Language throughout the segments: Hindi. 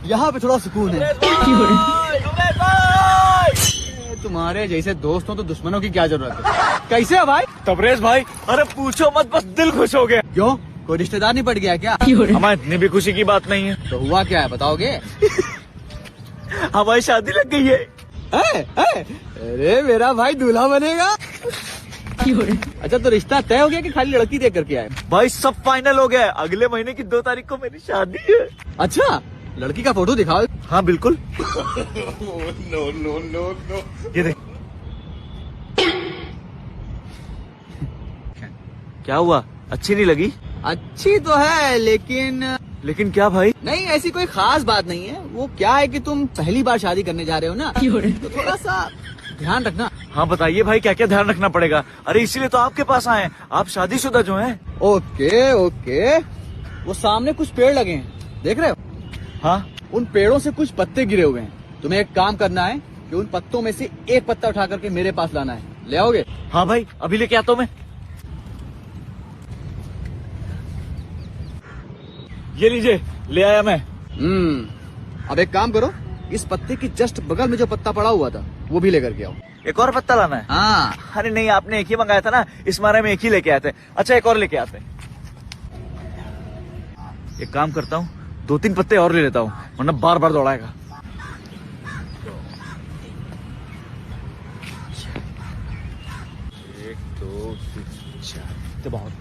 यहाँ पे थोड़ा सुकून है। तुम्हारे जैसे दोस्तों तो दुश्मनों की क्या जरूरत है। कैसे है भाई? तबरेज भाई, अरे पूछो मत, बस दिल खुश हो गया। क्यों, कोई रिश्तेदार नहीं पड़ गया क्या? हमारे इतनी भी खुशी की बात नहीं है। तो हुआ क्या है बताओगे? हमारी शादी लग गई है। अरे मेरा भाई दूल्हा बनेगा। अच्छा, तो रिश्ता तय हो गया कि खाली लड़की देख करके आए? भाई सब फाइनल हो गया है, अगले महीने की 2 तारीख को मेरी शादी है। अच्छा, लड़की का फोटो दिखाओ। हाँ बिल्कुल। ये देख। क्या हुआ, अच्छी नहीं लगी? अच्छी तो है लेकिन क्या भाई? नहीं, ऐसी कोई खास बात नहीं है। वो क्या है कि तुम पहली बार शादी करने जा रहे हो ना, तो थोड़ा सा ध्यान रखना। हाँ बताइए भाई, क्या क्या ध्यान रखना पड़ेगा? अरे इसीलिए तो आपके पास आए हैं, आप शादीशुदा जो हैं। ओके ओके, वो सामने कुछ पेड़ लगे हैं, देख रहे हो? हाँ। उन पेड़ों से कुछ पत्ते गिरे हुए हैं। तुम्हें एक काम करना है कि उन पत्तों में से एक पत्ता उठा करके मेरे पास लाना है। ले आओगे? हाँ भाई, अभी लेके आता हूँ मैं। ये लीजिए, ले आया मैं। अब एक काम करो, इस पत्ते के जस्ट बगल में जो पत्ता पड़ा हुआ था वो भी लेकर के आओ। एक और पत्ता लाना है? हाँ। अरे नहीं, आपने एक ही मंगाया था ना, इस मारे में एक ही लेके आते हैं। अच्छा, एक और लेके आते हैं। एक काम करता हूँ, 2-3 पत्ते और ले लेता हूँ, वरना बार बार दौड़ाएगा। एक, 2, 3, 4 तो बहुत।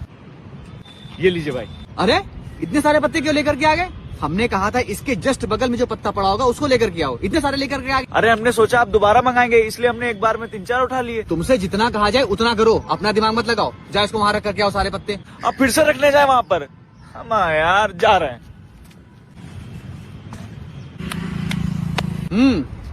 ये लीजिए भाई। अरे इतने सारे पत्ते क्यों लेकर के आ गए? हमने कहा था इसके जस्ट बगल में जो पत्ता पड़ा होगा उसको लेकर के आओ। इतने सारे लेकर के आ गए। अरे हमने सोचा आप दोबारा मंगाएंगे, इसलिए हमने एक बार में 3-4 उठा लिए। तुमसे जितना कहा जाए उतना करो, अपना दिमाग मत लगाओ। जाओ इसको वहाँ रख करके आओ सारे पत्ते। अब फिर से रखने जाए वहाँ पर? हम यार जा रहे हैं।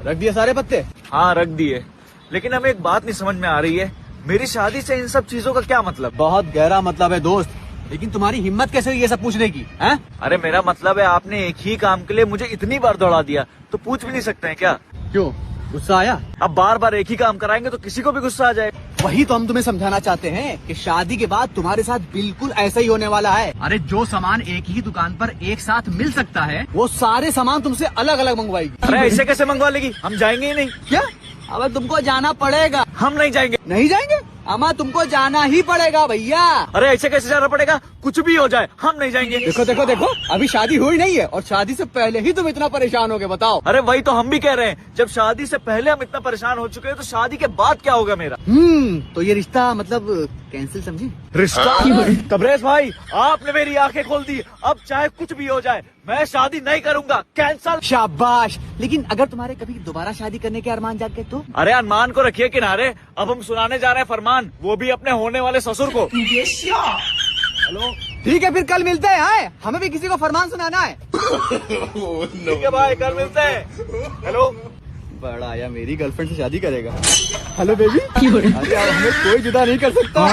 रख दिए सारे पत्ते? हाँ रख दिए, लेकिन हमें एक बात नहीं समझ में आ रही है, मेरी शादी से इन सब चीजों का क्या मतलब? बहुत गहरा मतलब है दोस्त, लेकिन तुम्हारी हिम्मत कैसे हुई ये सब पूछने की? हैं? अरे मेरा मतलब है, आपने एक ही काम के लिए मुझे इतनी बार दौड़ा दिया, तो पूछ भी नहीं सकते हैं क्या? क्यों, गुस्सा आया? अब बार बार एक ही काम कराएंगे तो किसी को भी गुस्सा आ जाएगा। वही तो हम तुम्हें समझाना चाहते हैं कि शादी के बाद तुम्हारे साथ बिल्कुल ऐसा ही होने वाला है। अरे जो सामान एक ही दुकान पर एक साथ मिल सकता है, वो सारे सामान तुमसे अलग अलग मंगवाएगी। अरे ऐसे कैसे मंगवा लेगी? हम जाएंगे ही नहीं। क्या? अब तुमको जाना पड़ेगा। हम नहीं जाएंगे। नहीं जाएंगे? अमा तुमको जाना ही पड़ेगा भैया। अरे ऐसे कैसे जाना पड़ेगा? कुछ भी हो जाए हम नहीं जाएंगे। देखो देखो देखो, अभी शादी हुई नहीं है और शादी से पहले ही तुम इतना परेशान हो गए, बताओ। अरे वही तो हम भी कह रहे हैं, जब शादी से पहले हम इतना परेशान हो चुके हैं तो शादी के बाद क्या होगा मेरा? तो ये रिश्ता मतलब कैंसिल समझे? रिश्ता? तबरेज भाई, आपने मेरी आंखें खोल दी। अब चाहे कुछ भी हो जाए मैं शादी नहीं करूंगा, कैंसल। शाबाश। लेकिन अगर तुम्हारे कभी दोबारा शादी करने के अरमान जाग गए तो? अरे अरमान को रखिए किनारे, अब हम सुनाने जा रहे हैं फरमान, वो भी अपने होने वाले ससुर को। हेलो, ठीक है फिर कल मिलते हैं। आए, हमें भी किसी को फरमान सुनाना है। ठीक है भाई, कल मिलते हैं। हेलो। बड़ा आया मेरी गर्लफ्रेंड से शादी करेगा। Hello baby. अरे अब हमें कोई जुदा नहीं कर सकता।